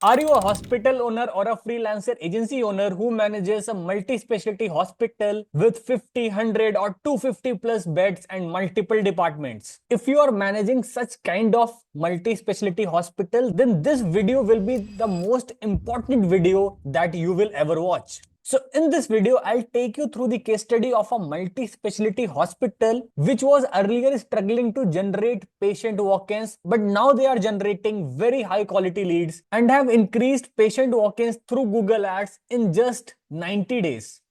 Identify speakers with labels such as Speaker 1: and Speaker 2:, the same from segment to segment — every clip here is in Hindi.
Speaker 1: Are you a hospital owner or a freelancer agency owner who manages a multi-specialty hospital with 50, 100 or 250 plus beds and multiple departments? If you are managing such kind of multi-specialty hospital, then this video will be the most important video that you will ever watch. So in this video, I'll take you through the case study of a multi-specialty hospital which was earlier struggling to generate patient walk-ins, but now they are generating very high quality leads and have increased patient walk-ins through Google Ads in just 90 days.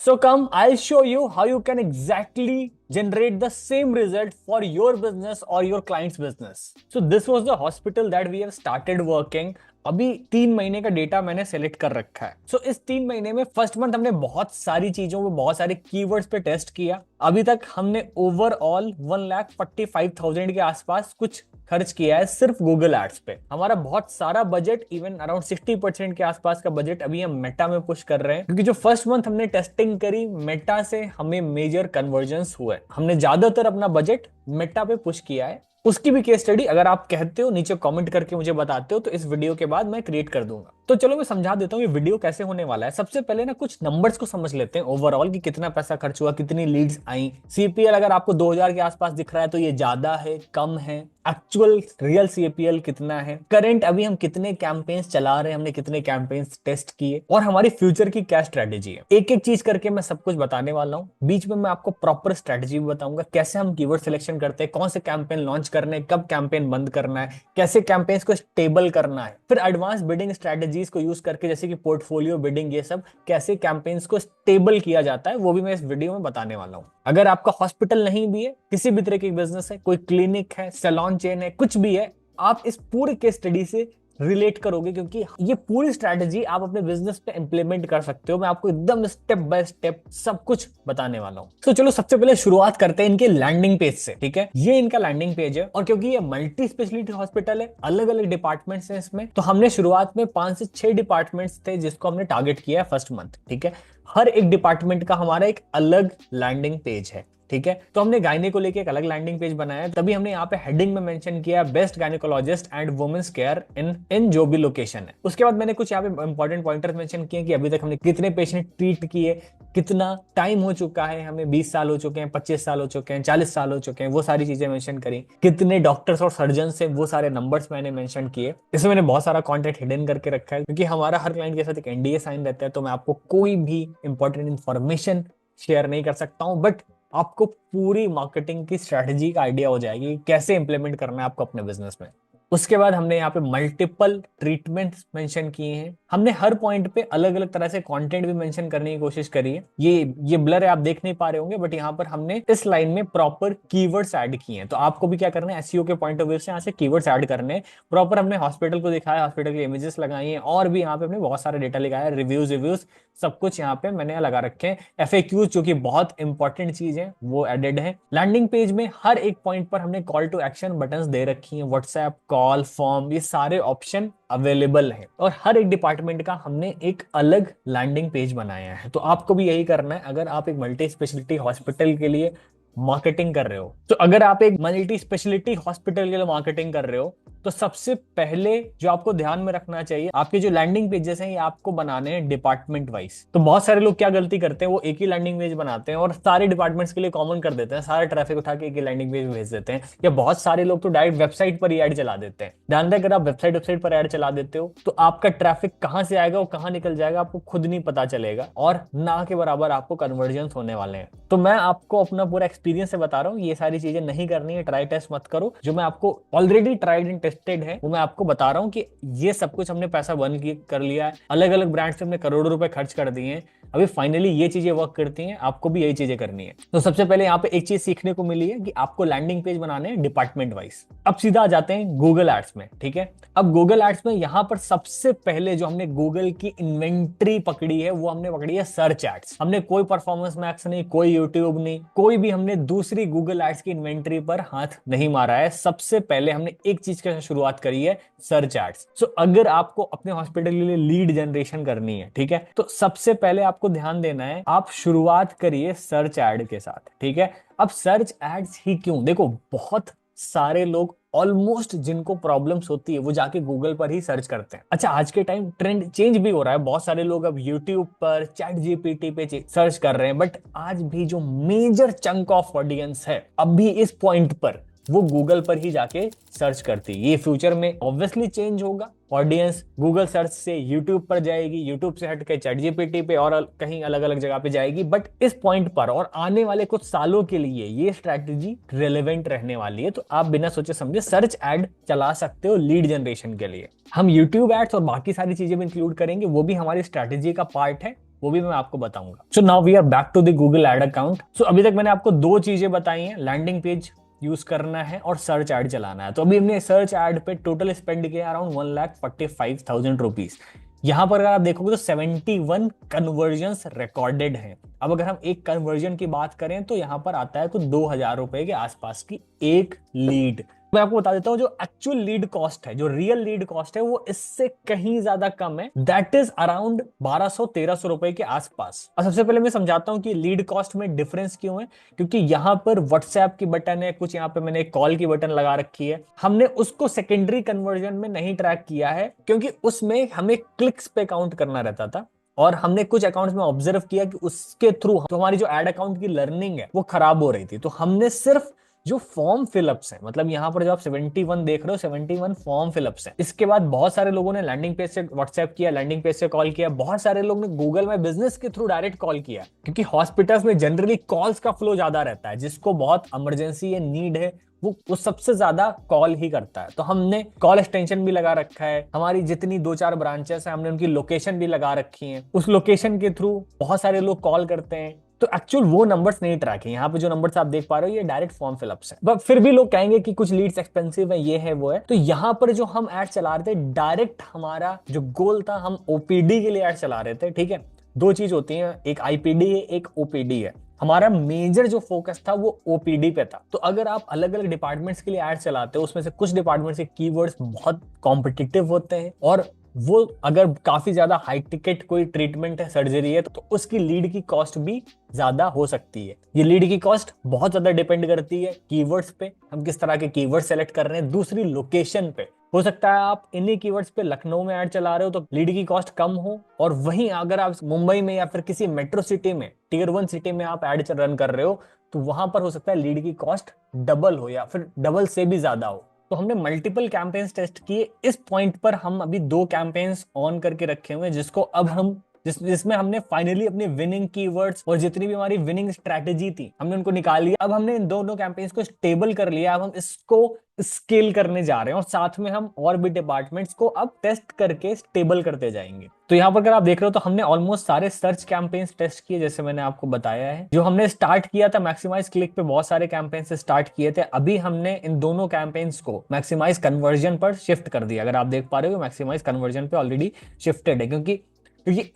Speaker 1: So come, I'll show you how you can exactly generate the same result for your business or your client's business. So this was the hospital that we have started working. अभी 3 महीने का डेटा मैंने सेलेक्ट कर रखा है. सो इस 3 महीने में फर्स्ट मंथ हमने बहुत सारी चीजों पे, बहुत सारे कीवर्ड्स पे टेस्ट किया. अभी तक हमने ओवरऑल 1,45,000 के आसपास कुछ खर्च किया है सिर्फ गूगल एड्स पे. हमारा बहुत सारा बजट, इवन अराउंड 60% के आसपास का बजट अभी हम मेटा में पुश कर रहे हैं, क्योंकि जो फर्स्ट मंथ हमने टेस्टिंग करी मेटा से हमें मेजर कन्वर्जन्स हुए. हमने ज्यादातर अपना बजट मेटा पे पुश किया है. उसकी भी केस स्टडी अगर आप कहते हो नीचे कमेंट करके मुझे बताते हो तो इस वीडियो के बाद मैं क्रिएट कर दूंगा. तो चलो मैं समझा देता हूँ ये वीडियो कैसे होने वाला है. सबसे पहले ना कुछ नंबर्स को समझ लेते हैं ओवरऑल कि कितना पैसा खर्च हुआ, कितनी लीड्स आई. सीपीएल अगर आपको 2000 के आसपास दिख रहा है तो ये ज्यादा है, कम है, एक्चुअल रियल सीपीएल कितना है, करंट अभी हम कितने कैंपेन्स चला रहे हैं, हमने कितने कैंपेन्स टेस्ट किए, और हमारी फ्यूचर की क्या स्ट्रेटेजी है. एक एक चीज करके मैं सब कुछ बताने वाला हूँ. बीच में मैं आपको प्रॉपर स्ट्रेटेजी भी बताऊंगा, कैसे हम कीवर्ड सिलेक्शन करते हैं, कौन से कैंपेन लॉन्च करने हैं, कब कैंपेन बंद करना है, कैसे कैंपेन्स को स्टेबल करना है. फिर एडवांस बिडिंग स्ट्रेटेजीज को यूज करके जैसे कि पोर्टफोलियो बिडिंग, ये सब कैसे कैंपेन्स को स्टेबल किया जाता है वो भी मैं इस वीडियो में बताने वाला हूं. अगर आपका हॉस्पिटल नहीं भी है, किसी भी तरह की बिजनेस है, कोई क्लिनिक है, सैलून चेन है, कुछ भी है, आप इस पूरे केस स्टडी से रिलेट करोगे, क्योंकि ये पूरी स्ट्रैटेजी आप अपने बिजनेस पे इंप्लीमेंट कर सकते हो. मैं आपको एकदम स्टेप बाय स्टेप सब कुछ बताने वाला हूं. तो चलो सबसे पहले शुरुआत करते हैं इनके लैंडिंग पेज से. ठीक है, ये इनका लैंडिंग पेज है, और क्योंकि ये मल्टी स्पेशलिटी हॉस्पिटल है, अलग अलग डिपार्टमेंट्स हैं इसमें, तो हमने शुरुआत में 5 से 6 डिपार्टमेंट्स थे जिसको हमने टारगेट किया है फर्स्ट मंथ. ठीक है, हर एक डिपार्टमेंट का हमारा एक अलग लैंडिंग पेज है. ठीक है, तो हमने गायने को लेके एक अलग लैंडिंग पेज बनाया है. तभी हमने यहाँ पे हेडिंग में मेंशन किया best gynaecologist and women's care in जो भी लोकेशन है. उसके बाद मैंने कुछ यहाँ पे इंपॉर्टेंट पॉइंटर्स मेंशन किए कि अभी तक हमने कितने पेशेंट ट्रीट किए, कितना टाइम हो चुका है, हमें 20 साल हो चुके हैं, 25 साल हो चुके हैं, 40 साल हो चुके हैं, वो सारी चीजें मेंशन करी. कितने डॉक्टर्स और सर्जन है वो सारे नंबर्स मैंने मेंशन किए. इसमें मैंने बहुत सारा कॉन्टेंट हिडन करके रखा है, क्योंकि हमारा हर क्लाइंट के साथ एक एनडीए साइन रहता है, तो मैं आपको कोई भी इंपॉर्टेंट इंफॉर्मेशन शेयर नहीं कर सकता हूं, बट आपको पूरी मार्केटिंग की स्ट्रेटजी का आइडिया हो जाएगी कैसे इंप्लीमेंट करना है आपको अपने बिजनेस में. उसके बाद हमने यहाँ पे मल्टीपल ट्रीटमेंट्स मेंशन किए हैं. हमने हर पॉइंट पे अलग अलग तरह से कंटेंट भी मेंशन करने की कोशिश करी है. ये ब्लर है, आप देख नहीं पा रहे होंगे, बट यहाँ पर हमने इस लाइन में प्रॉपर कीवर्ड्स ऐड किए हैं. तो आपको भी क्या करना है, एसईओ के पॉइंट ऑफ व्यू से यहाँ से कीवर्ड्स ऐड करने हैं. प्रॉपर हमने हॉस्पिटल को दिखाया, हॉस्पिटल की इमेजेस लगाई हैं, और भी यहाँ पे हमने बहुत सारे डेटा लगाया है, रिव्यूज सब कुछ यहाँ पे मैंने लगा रखे हैं. एफएक्यूज जो कि बहुत इंपॉर्टेंट चीज है वो एडेड है. लैंडिंग पेज में हर एक पॉइंट पर हमने कॉल टू एक्शन बटन्स दे रखी हैं, व्हाट्सएप, कॉल, फॉर्म, ये सारे ऑप्शन अवेलेबल है. और हर एक डिपार्टमेंट का हमने एक अलग लैंडिंग पेज बनाया है. तो आपको भी यही करना है अगर आप एक मल्टी स्पेशलिटी हॉस्पिटल के लिए मार्केटिंग कर रहे हो. तो अगर आप एक मल्टी स्पेशलिटी हॉस्पिटल के लिए मार्केटिंग कर रहे हो, तो सबसे पहले जो आपको ध्यान में रखना चाहिए, आपके जो लैंडिंग पेजेस हैं ये आपको बनाने हैं डिपार्टमेंट वाइज. तो बहुत सारे लोग क्या गलती करते हैं, वो एक ही लैंडिंग पेज बनाते हैं और सारे डिपार्टमेंट्स के लिए कॉमन कर देते हैं, सारा ट्रैफिक उठा के एक ही लैंडिंग पेज भेज देते हैं. या बहुत सारे लोग तो डायरेक्ट वेबसाइट पर ही ऐड चला देते हैं. ध्यान दें, अगर आप वेबसाइट पर ऐड चला देते हो तो आपका ट्रैफिक कहां से आएगा और कहां निकल जाएगा आपको खुद नहीं पता चलेगा, और ना के बराबर आपको कन्वर्जन होने वाले हैं. तो मैं आपको अपना पूरा एक्सपीरियंस से बता रहा हूँ, ये सारी चीजें नहीं करनी है, ट्राई टेस्ट मत करो. जो मैं आपको ऑलरेडी ट्राइड एंड टेस्टेड है वो मैं आपको बता रहा हूँ कि ये सब कुछ हमने पैसा बर्न कर लिया है, अलग अलग ब्रांड से हमने करोड़ों रुपए खर्च कर दिए हैं, अभी फाइनली ये चीजें वर्क करती हैं, आपको भी यही चीजें करनी है. तो सबसे पहले यहाँ पे एक चीज सीखने को मिली है कि आपको लैंडिंग पेज बनाने हैं डिपार्टमेंट वाइज. अब सीधा आ जाते हैं गूगल एड्स में. ठीक है, अब गूगल एड्स में यहाँ पर सबसे पहले जो हमने गूगल की इन्वेंट्री पकड़ी है वो हमने पकड़ी है सर्च एड्स. हमने कोई परफॉर्मेंस मैक्स नहीं, कोई यूट्यूब नहीं, कोई भी हमने दूसरी गूगल एड्स की इन्वेंट्री पर हाथ नहीं मारा है. सबसे पहले हमने एक चीज के साथ शुरुआत करी है, सर्च एड्स. सो अगर आपको अपने हॉस्पिटल के लिए लीड जनरेशन करनी है, ठीक है, तो सबसे पहले आपको ध्यान देना है, आप शुरुआत करिए सर्च एड के साथ. ठीक है, अब सर्च एड्स ही क्यों, देखो बहुत सारे लोग ऑलमोस्ट जिनको प्रॉब्लम्स होती है वो जाके गूगल पर ही सर्च करते हैं। अच्छा, आज के टाइम ट्रेंड चेंज भी हो रहा है, बहुत सारे लोग अब यूट्यूब पर, चैट जीपीटी पे सर्च कर रहे हैं, बट आज भी जो मेजर चंक ऑफ ऑडियंस है अब भी इस पॉइंट पर वो गूगल पर ही जाके सर्च करती है। ये फ्यूचर में ऑब्वियसली चेंज होगा, ऑडियंस गूगल सर्च से यूट्यूब पर जाएगी, यूट्यूब से हट के चैट जीपीटी पे और कहीं अलग अलग जगह पे जाएगी। बट इस पॉइंट पर और आने वाले कुछ सालों के लिए ये स्ट्रैटेजी रिलेवेंट रहने वाली है। तो आप बिना सोचे समझे सर्च एड चला सकते हो लीड जनरेशन के लिए। हम यूट्यूब एड्स और बाकी सारी चीजें भी इंक्लूड करेंगे, वो भी हमारी स्ट्रैटेजी का पार्ट है, वो भी मैं आपको बताऊंगा। So now we are back to the Google ad account. So अभी तक मैंने आपको दो चीजें बताई हैं, लैंडिंग पेज यूज करना है और सर्च एड चलाना है। तो अभी हमने सर्च एड पे टोटल स्पेंड किया अराउंड 1,45,000 रुपीज। यहां पर अगर आप देखोगे तो 71 कन्वर्जन्स रिकॉर्डेड हैं। अब अगर हम एक कन्वर्जन की बात करें तो यहां पर आता है कुछ 2,000 रुपए के आसपास की एक लीड। मैं आपको बता देता हूं जो एक्चुअल लीड कॉस्ट है, जो रियल लीड कॉस्ट है, वो इससे कहीं ज्यादा कम है। दैट इज अराउंड 1,200-1,300 रुपए के आसपास। और सबसे पहले मैं समझाता हूं कि लीड कॉस्ट में डिफरेंस क्यों है। क्योंकि यहां पर व्हाट्सएप की बटन है, कुछ यहां पे मैंने एक कॉल की बटन लगा रखी है, हमने उसको सेकेंडरी कन्वर्जन में नहीं ट्रैक किया है क्योंकि उसमें हमें क्लिक्स पे काउंट करना रहता था। और हमने कुछ अकाउंट्स में ऑब्जर्व किया कि उसके थ्रू तो हमारी जो एड अकाउंट की लर्निंग है वो खराब हो रही थी। तो हमने सिर्फ जो फॉर्म फिलअप्स हैं, मतलब यहां पर जो आप 71 देख रहे हो, 71 फॉर्म फिलअप्स हैं। इसके बाद बहुत सारे लोगों ने लैंडिंग पेज से व्हाट्सएप किया, लैंडिंग पेज से कॉल किया, बहुत सारे लोगों ने गूगल में बिजनेस के थ्रू डायरेक्ट कॉल किया, क्योंकि हॉस्पिटल्स में जनरली कॉल्स का फ्लो ज्यादा रहता है। जिसको बहुत इमरजेंसी है, नीड है, वो सबसे ज्यादा कॉल ही करता है। तो हमने कॉल एक्सटेंशन भी लगा रखा है, हमारी जितनी 2-4 ब्रांचेस है हमने उनकी लोकेशन भी लगा रखी है, उस लोकेशन के थ्रू बहुत सारे लोग कॉल करते हैं। तो एक्चुअल वो नंबर्स नहीं ट्रैक है। यहाँ पे जो नंबर्स आप देख पा रहे हो ये डायरेक्ट फॉर्म फिलअप्स है। बट फिर भी लोग कहेंगे कि कुछ लीड्स एक्सपेंसिव है, ये है वो है। तो यहाँ पर जो हम ऐड चला रहे थे, डायरेक्ट हमारा जो गोल था, हम ओपीडी के लिए ऐड चला रहे थे। ठीक है, दो चीज होती है, एक आईपीडी है, एक ओपीडी है। हमारा मेजर जो फोकस था वो ओपीडी पे था। तो अगर आप अलग अलग डिपार्टमेंट्स के लिए ऐड चलाते हो, उसमें से कुछ डिपार्टमेंट्स के कीवर्ड्स बहुत कॉम्पिटिटिव होते हैं और वो अगर काफी ज्यादा हाई टिकट कोई ट्रीटमेंट है, सर्जरी है, तो उसकी लीड की कॉस्ट भी ज्यादा हो सकती है। ये लीड की कॉस्ट बहुत ज्यादा डिपेंड करती है कीवर्ड्स पे, हम किस तरह के कीवर्ड सेलेक्ट कर रहे हैं, दूसरी लोकेशन पे। हो सकता है आप इन्हीं कीवर्ड्स पे लखनऊ में ऐड चला रहे हो तो लीड की कॉस्ट कम हो, और वहीं अगर आप मुंबई में या फिर किसी मेट्रो सिटी में, टियर 1 सिटी में आप ऐड रन कर रहे हो, तो वहां पर हो सकता है लीड की कॉस्ट डबल हो या फिर डबल से भी ज्यादा हो। तो हमने मल्टीपल कैंपेन्स टेस्ट किए। इस पॉइंट पर हम अभी 2 कैंपेन्स ऑन करके रखे हुए हैं, जिसको अब हम जिसमें हमने फाइनली अपने विनिंग कीवर्ड्स और जितनी भी हमारी विनिंग स्ट्रैटेजी थी हमने उनको निकाल लिया। अब हमने इन दोनों कैंपेन्स को स्टेबल कर लिया। अब हम इसको स्केल करने जा रहे हैं और साथ में हम और भी डिपार्टमेंट्स को अब टेस्ट करके स्टेबल करते जाएंगे। तो यहाँ पर अगर आप देख रहे हो तो हमने ऑलमोस्ट सारे सर्च कैंपेन्स टेस्ट किए, जैसे मैंने आपको बताया है। जो हमने स्टार्ट किया था मैक्सिमाइज क्लिक पे, बहुत सारे कैंपेन से स्टार्ट किए थे। अभी हमने इन दोनों कैंपेन्स को मैक्सिमाइज कन्वर्जन पर शिफ्ट कर दिया। अगर आप देख पा रहे हो मैक्सिमाइज कन्वर्जन पे ऑलरेडी शिफ्टेड है, क्योंकि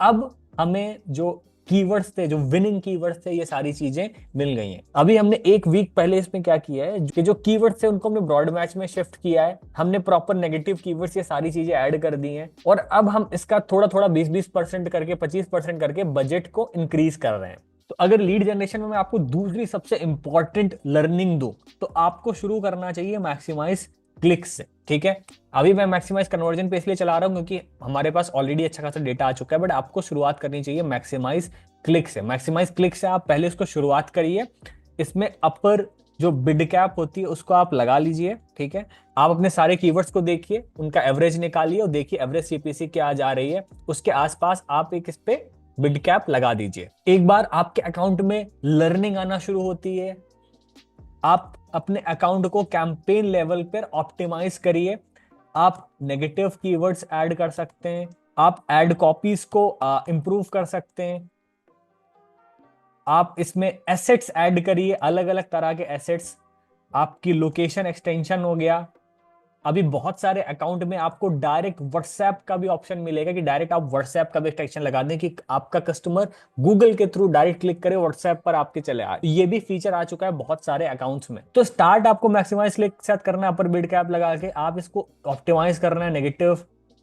Speaker 1: अब हमें जो कीवर्ड्स थे, जो विनिंग कीवर्ड्स थे, ये सारी चीजें मिल गई हैं। अभी हमने एक वीक पहले इसमें क्या किया है कि जो कीवर्ड्स थे उनको हमने ब्रॉड मैच में शिफ्ट किया है। हमने प्रॉपर नेगेटिव कीवर्ड्स, ये सारी चीजें ऐड कर दी हैं और अब हम इसका थोड़ा थोड़ा 20-20% करके, 25% करके बजट को इंक्रीज कर रहे हैं। तो अगर लीड जनरेशन में मैं आपको दूसरी सबसे इंपॉर्टेंट लर्निंग दूं तो आपको शुरू करना चाहिए मैक्सिमाइज क्लिक्स से। ठीक है, अभी मैं मैक्सिमाइज कन्वर्जन पे इसलिए चला रहा हूं क्योंकि हमारे पास ऑलरेडी अच्छा खासा डेटा आ चुका है, बट आपको शुरुआत करनी चाहिए मैक्सिमाइज क्लिक से। मैक्सिमाइज क्लिक से आप पहले इसको शुरुआत करिए। इसमें अपर जो बिड कैप होती है उसको आप लगा लीजिए। ठीक है, आप अपने सारे कीवर्ड्स को देखिए, उनका एवरेज निकालिए और देखिए एवरेज सीपीसी क्या जा रही है, उसके आसपास आप एक इस पे बिड कैप लगा दीजिए। एक बार आपके अकाउंट में लर्निंग आना शुरू होती है, आप अपने अकाउंट को कैंपेन लेवल पर ऑप्टिमाइज करिए। आप नेगेटिव कीवर्ड्स ऐड कर सकते हैं, आप ऐड कॉपीज को इंप्रूव कर सकते हैं, आप इसमें एसेट्स ऐड करिए, अलग अलग तरह के एसेट्स। आपकी लोकेशन एक्सटेंशन हो गया। अभी बहुत सारे अकाउंट में आपको डायरेक्ट व्हाट्सएप का भी ऑप्शन मिलेगा कि डायरेक्ट आप व्हाट्सएप का भी एक्सटेंशन लगा दें कि आपका कस्टमर गूगल के थ्रू डायरेक्ट क्लिक करे, व्हाट्सएप पर आपके चले आए। ये भी फीचर आ चुका है बहुत सारे अकाउंट्स में। तो स्टार्ट आपको मैक्सिमाइज क्लिक के साथ करना है, अपर बिड कैप लगा के आप इसको ऑप्टिमाइज करना है, नेगेटिव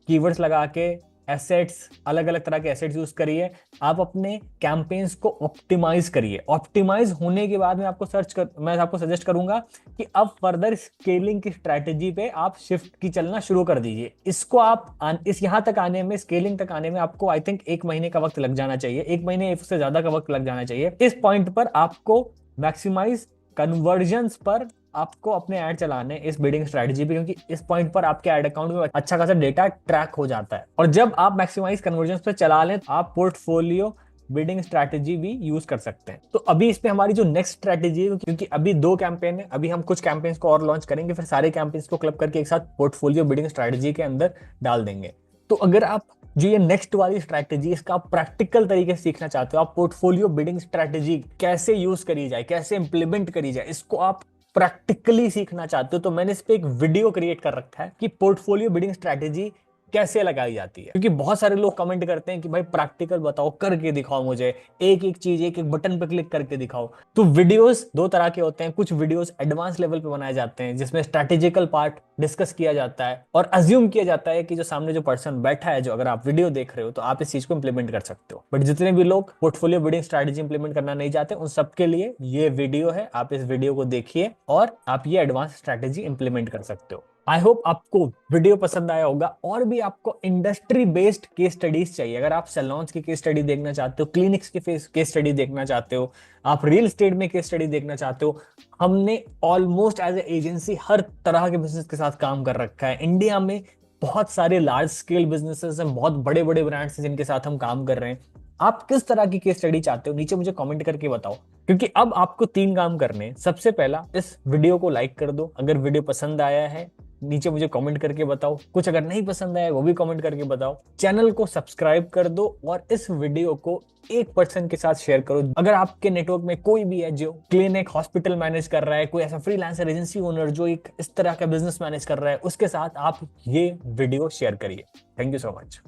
Speaker 1: कीवर्ड्स लगा के एसेट्स, अलग अलग तरह के एसेट्स यूज करिए, आप अपने कैंपेन्स को ऑप्टिमाइज करिए। ऑप्टिमाइज होने के बाद मैं आपको सजेस्ट करूंगा कि अब फर्दर स्केलिंग की स्ट्रैटेजी पे आप शिफ्ट की चलना शुरू कर दीजिए। इसको आप इस यहां तक आने में, स्केलिंग तक आने में आपको आई थिंक 1 महीने का वक्त लग जाना चाहिए, 1 महीने से ज्यादा का वक्त लग जाना चाहिए। इस पॉइंट पर आपको मैक्सिमाइज कन्वर्जन्स पर आपको अपने ऐड चलाने इस बिडिंग स्ट्रेटजी पे, क्योंकि इस पॉइंट पर आपके ऐड अकाउंट में अच्छा खासा डेटा ट्रैक हो जाता है। और जब आप मैक्सिमाइज कन्वर्जन्स पे चला लें तो आप पोर्टफोलियो बिडिंग स्ट्रैटेजी भी यूज कर सकते हैं। तो अभी इस पे हमारी जो नेक्स्ट स्ट्रैटेजी है, क्योंकि अभी 2 कैंपेन है, अभी हम कुछ कैंपेन्स को और लॉन्च करेंगे, फिर सारे कैंपेन्स को क्लब करके एक साथ पोर्टफोलियो बिडिंग स्ट्रैटेजी के अंदर डाल देंगे। तो अगर आप जो ये नेक्स्ट वाली स्ट्रैटेजी, इसका आप प्रैक्टिकल तरीके से सीखना चाहते हो, आप पोर्टफोलियो बिडिंग स्ट्रैटेजी कैसे यूज करी जाए, कैसे इंप्लीमेंट करी जाए, इसको आप प्रैक्टिकली सीखना चाहते हो, तो मैंने इस पे एक वीडियो क्रिएट कर रखा है कि पोर्टफोलियो बिडिंग स्ट्रैटेजी कैसे लगाई जाती है। क्योंकि बहुत सारे लोग कमेंट करते हैं कि भाई प्रैक्टिकल बताओ, करके दिखाओ मुझे, एक एक चीज एक एक बटन पे क्लिक करके दिखाओ। तो वीडियोस 2 तरह के होते हैं, कुछ वीडियोस एडवांस लेवल पे बनाए जाते हैं जिसमें स्ट्रैटेजिकल पार्ट डिस्कस किया जाता है और अज्यूम किया जाता है कि जो सामने जो पर्सन बैठा है, जो अगर आप वीडियो देख रहे हो तो आप इस चीज को इंप्लीमेंट कर सकते हो। बट जितने भी लोग पोर्टफोलियो बिल्डिंग स्ट्रैटेजी इंप्लीमेंट करना नहीं चाहते, उन सबके लिए ये वीडियो है। आप इस वीडियो को देखिए और आप ये एडवांस स्ट्रैटेजी इंप्लीमेंट कर सकते हो। आई होप आपको वीडियो पसंद आया होगा। और भी आपको इंडस्ट्री बेस्ड केस स्टडीज चाहिए, अगर आप सैलून्स की केस स्टडी देखना चाहते हो, क्लिनिक्स की केस स्टडी देखना चाहते हो, आप रियल एस्टेट में केस स्टडी देखना चाहते हो, हमने ऑलमोस्ट एज ए एजेंसी हर तरह के बिजनेस के साथ काम कर रखा है। इंडिया में बहुत सारे लार्ज स्केल बिजनेसेस हैं, बहुत बड़े बड़े ब्रांड्स हैं जिनके साथ हम काम कर रहे हैं। आप किस तरह की केस स्टडी चाहते हो, नीचे मुझे कमेंट करके बताओ। क्योंकि अब आपको 3 काम करने हैं। सबसे पहला, इस वीडियो को लाइक कर दो अगर वीडियो पसंद आया है, नीचे मुझे कमेंट करके बताओ। कुछ अगर नहीं पसंद आया वो भी कमेंट करके बताओ। चैनल को सब्सक्राइब कर दो और इस वीडियो को एक पर्सन के साथ शेयर करो। अगर आपके नेटवर्क में कोई भी है जो क्लिनिक, हॉस्पिटल मैनेज कर रहा है, कोई ऐसा फ्रीलांसर एजेंसी ओनर जो एक इस तरह का बिजनेस मैनेज कर रहा है, उसके साथ आप ये वीडियो शेयर करिए। Thank you so much.